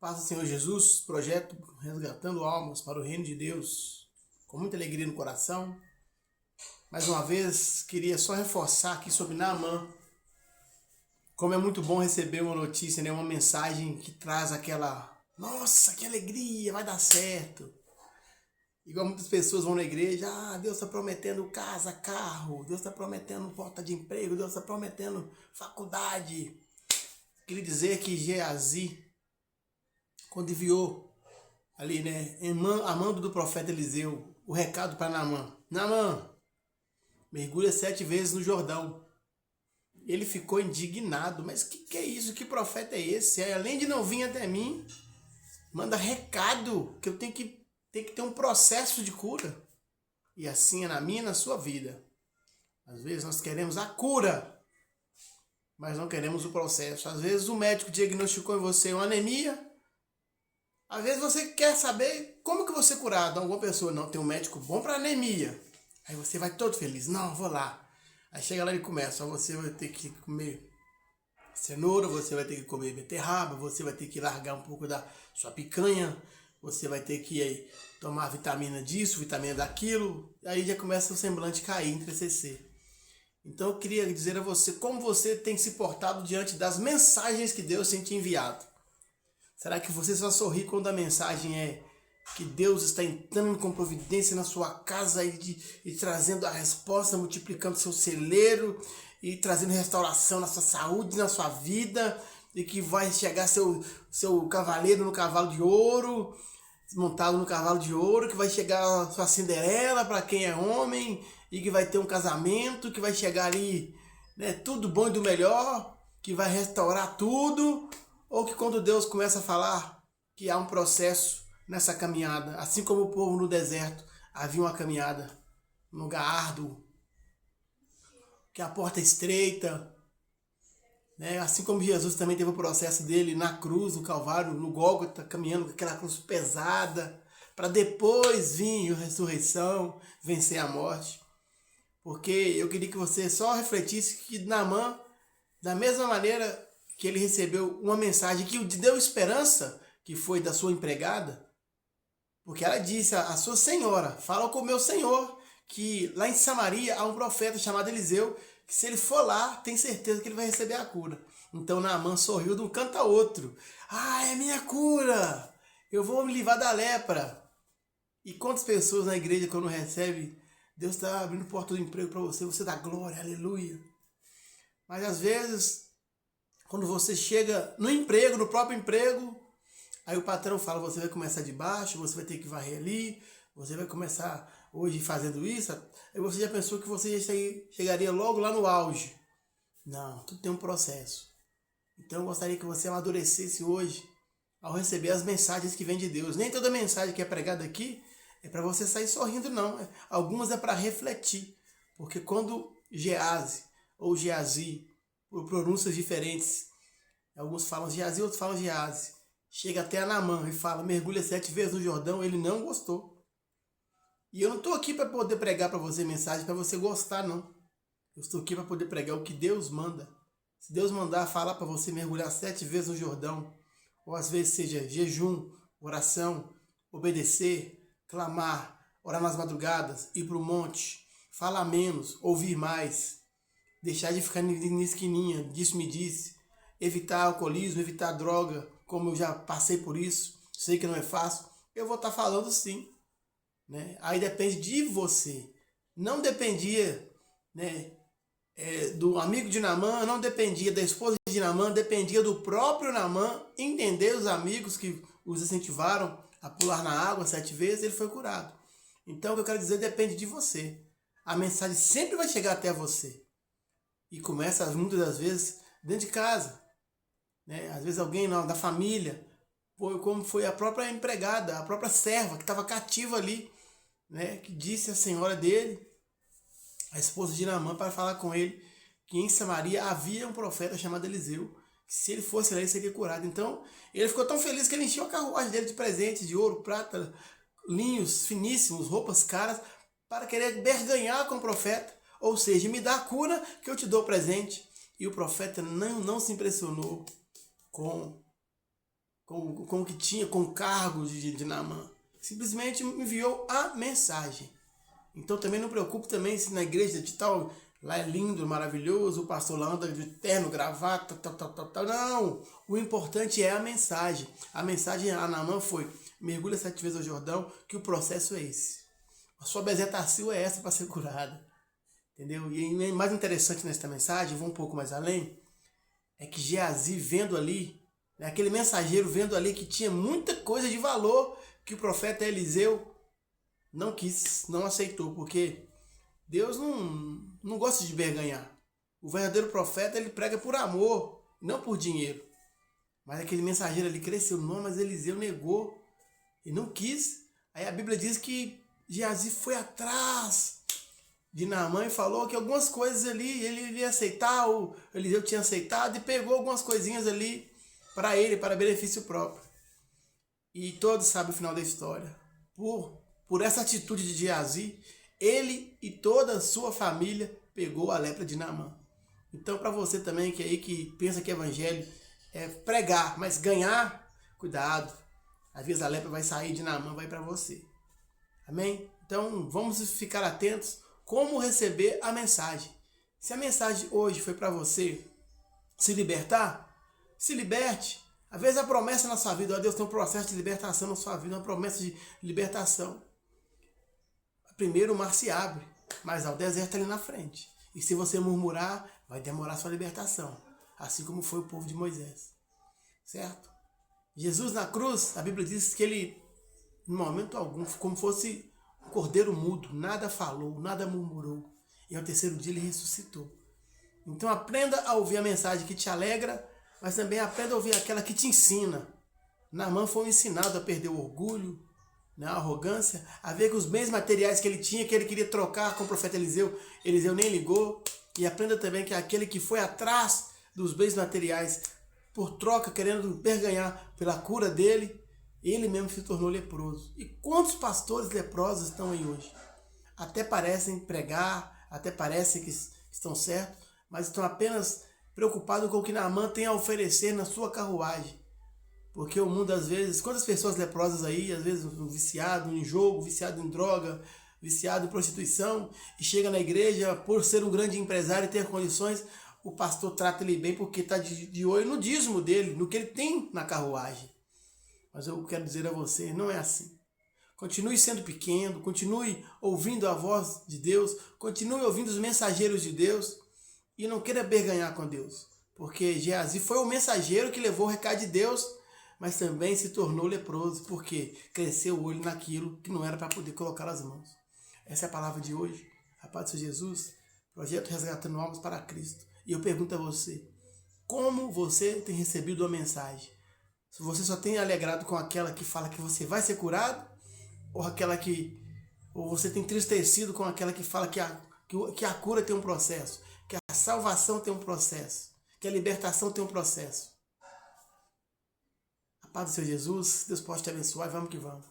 Paz do Senhor Jesus, projeto Resgatando Almas para o Reino de Deus, com muita alegria no coração. Mais uma vez, queria só reforçar aqui sobre Naamã. Como é muito bom receber uma notícia, né? Uma mensagem que traz aquela, nossa, que alegria, vai dar certo. Igual muitas pessoas vão na igreja, Deus está prometendo casa, carro, Deus está prometendo porta de emprego, Deus está prometendo faculdade. Queria dizer que Geazi, quando enviou ali, né, amando do profeta Eliseu, o recado para Naamã: Naamã, mergulha 7 vezes no Jordão. Ele ficou indignado, mas que é isso? Que profeta é esse? Além de não vir até mim, manda recado que eu tenho que ter um processo de cura. E assim é na minha e na sua vida. Às vezes nós queremos a cura, mas não queremos o processo. Às vezes o médico diagnosticou em você uma anemia. Às vezes você quer saber como que você curar. Alguma pessoa, não, tem um médico bom para anemia. Aí você vai todo feliz, não, vou lá. Aí chega lá e começa, você vai ter que comer cenoura, você vai ter que comer beterraba, você vai ter que largar um pouco da sua picanha, você vai ter que tomar vitamina disso, vitamina daquilo. Aí já começa o semblante cair, entristecer. Então eu queria dizer a você como você tem se portado diante das mensagens que Deus tem te enviado. Será que você só sorri quando a mensagem é que Deus está entrando com providência na sua casa e trazendo a resposta, multiplicando seu celeiro e trazendo restauração na sua saúde, na sua vida, e que vai chegar seu cavaleiro no cavalo de ouro, montado no cavalo de ouro, que vai chegar a sua Cinderela para quem é homem, e que vai ter um casamento, que vai chegar ali, né, tudo bom e do melhor, que vai restaurar tudo? Ou que quando Deus começa a falar que há um processo nessa caminhada, assim como o povo no deserto, havia uma caminhada, um lugar árduo, que a porta é estreita, né? Assim como Jesus também teve o processo dele na cruz, no Calvário, no Gólgota, caminhando com aquela cruz pesada, para depois vir a ressurreição, vencer a morte. Porque eu queria que você só refletisse que Naamã, da mesma maneira que ele recebeu uma mensagem que deu esperança, que foi da sua empregada, porque ela disse a sua senhora, fala com o meu senhor, que lá em Samaria há um profeta chamado Eliseu, que se ele for lá, tem certeza que ele vai receber a cura. Então Naamã sorriu de um canto a outro. É minha cura! Eu vou me livrar da lepra. E quantas pessoas na igreja, quando recebe, Deus está abrindo porta do emprego para você, você dá glória, aleluia. Mas às vezes, quando você chega no emprego, no próprio emprego, aí o patrão fala, você vai começar de baixo, você vai ter que varrer ali, você vai começar hoje fazendo isso. Aí você já pensou que você já chegaria logo lá no auge. Não, tudo tem um processo. Então eu gostaria que você amadurecesse hoje ao receber as mensagens que vêm de Deus. Nem toda mensagem que é pregada aqui é para você sair sorrindo, não. Algumas é para refletir. Porque quando Geazi ou Geazi, por pronúncias diferentes, alguns falam Geazi, outros falam Geazi, chega até a Naamã e fala, mergulha 7 vezes no Jordão, ele não gostou. E eu não estou aqui para poder pregar para você mensagem para você gostar, não. Eu estou aqui para poder pregar o que Deus manda. Se Deus mandar falar para você mergulhar 7 vezes no Jordão, ou às vezes seja jejum, oração, obedecer, clamar, orar nas madrugadas, ir para o monte, falar menos, ouvir mais, deixar de ficar na esquininha, disse, evitar alcoolismo, evitar droga, como eu já passei por isso, sei que não é fácil, eu vou estar falando sim. Né? Aí depende de você. Não dependia, né, do amigo de Naamã, não dependia da esposa de Naamã, dependia do próprio Naamã entender os amigos que os incentivaram a pular na água 7 vezes, ele foi curado. Então o que eu quero dizer depende de você. A mensagem sempre vai chegar até você. E começa muitas das vezes dentro de casa. Né? Às vezes alguém da família, como foi a própria empregada, a própria serva que estava cativa ali, né? Que disse a senhora dele, a esposa de Naamã, para falar com ele que em Samaria havia um profeta chamado Eliseu, que se ele fosse lá ele seria curado. Então ele ficou tão feliz que ele encheu a carruagem dele de presentes, de ouro, prata, linhos finíssimos, roupas caras, para querer berganhar com o profeta, ou seja, me dá a cura que eu te dou presente. E o profeta não se impressionou com com o que tinha, com o cargo de Naamã. Simplesmente enviou a mensagem. Então também não preocupe também se na igreja de tal, lá é lindo, maravilhoso, o pastor lá anda de terno, gravata, tal. Não, o importante é a mensagem. A mensagem a Naamã foi: mergulha 7 vezes ao Jordão, que o processo é esse. A sua bezetacil é essa para ser curada. Entendeu? E mais interessante nesta mensagem, vou um pouco mais além, é que Geazi vendo ali, né, aquele mensageiro vendo ali que tinha muita coisa de valor que o profeta Eliseu não quis, não aceitou, porque Deus não gosta de barganhar. O verdadeiro profeta, ele prega por amor, não por dinheiro. Mas aquele mensageiro ali cresceu, não, mas Eliseu negou e não quis. Aí a Bíblia diz que Geazi foi atrás de Naamã e falou que algumas coisas ali ele ia aceitar, o Eliseu tinha aceitado e pegou algumas coisinhas ali para ele, para benefício próprio. E todos sabem o final da história. Por essa atitude de Geazi, ele e toda a sua família pegou a lepra de Naamã. Então, para você também que aí que pensa que evangelho é pregar, mas ganhar, cuidado. Às vezes a lepra vai sair de Naamã, vai para você. Amém? Então, vamos ficar atentos como receber a mensagem. Se a mensagem hoje foi para você se libertar, se liberte. Às vezes a promessa na sua vida, ó, Deus tem um processo de libertação na sua vida, uma promessa de libertação. Primeiro o mar se abre, mas o deserto ali na frente. E se você murmurar, vai demorar sua libertação. Assim como foi o povo de Moisés. Certo? Jesus na cruz, a Bíblia diz que ele, em momento algum, como fosse um cordeiro mudo, nada falou, nada murmurou. E ao terceiro dia ele ressuscitou. Então aprenda a ouvir a mensagem que te alegra, mas também aprenda a ouvir aquela que te ensina. Naamã foi ensinado a perder o orgulho, a arrogância, a ver que os bens materiais que ele tinha, que ele queria trocar com o profeta Eliseu, Eliseu nem ligou. E aprenda também que aquele que foi atrás dos bens materiais, por troca, querendo berganhar pela cura dele, ele mesmo se tornou leproso. E quantos pastores leprosos estão aí hoje? Até parecem pregar, até parecem que estão certos, mas estão apenas preocupados com o que Naamã tem a oferecer na sua carruagem. Porque o mundo, às vezes, quantas pessoas leprosas aí, às vezes viciado em jogo, viciado em droga, viciado em prostituição, e chega na igreja, por ser um grande empresário e ter condições, o pastor trata ele bem porque está de olho no dízimo dele, no que ele tem na carruagem. Mas eu quero dizer a você, não é assim. Continue sendo pequeno, continue ouvindo a voz de Deus, continue ouvindo os mensageiros de Deus e não queira berganhar com Deus. Porque Geazi foi o mensageiro que levou o recado de Deus, mas também se tornou leproso, porque cresceu o olho naquilo que não era para poder colocar as mãos. Essa é a palavra de hoje. A paz do Senhor Jesus, projeto Resgatando Almas para Cristo. E eu pergunto a você, como você tem recebido a mensagem? Se você só tem alegrado com aquela que fala que você vai ser curado, ou você tem entristecido com aquela que fala que a cura tem um processo, que a salvação tem um processo, que a libertação tem um processo. A paz do Senhor Jesus, Deus pode te abençoar e vamos que vamos.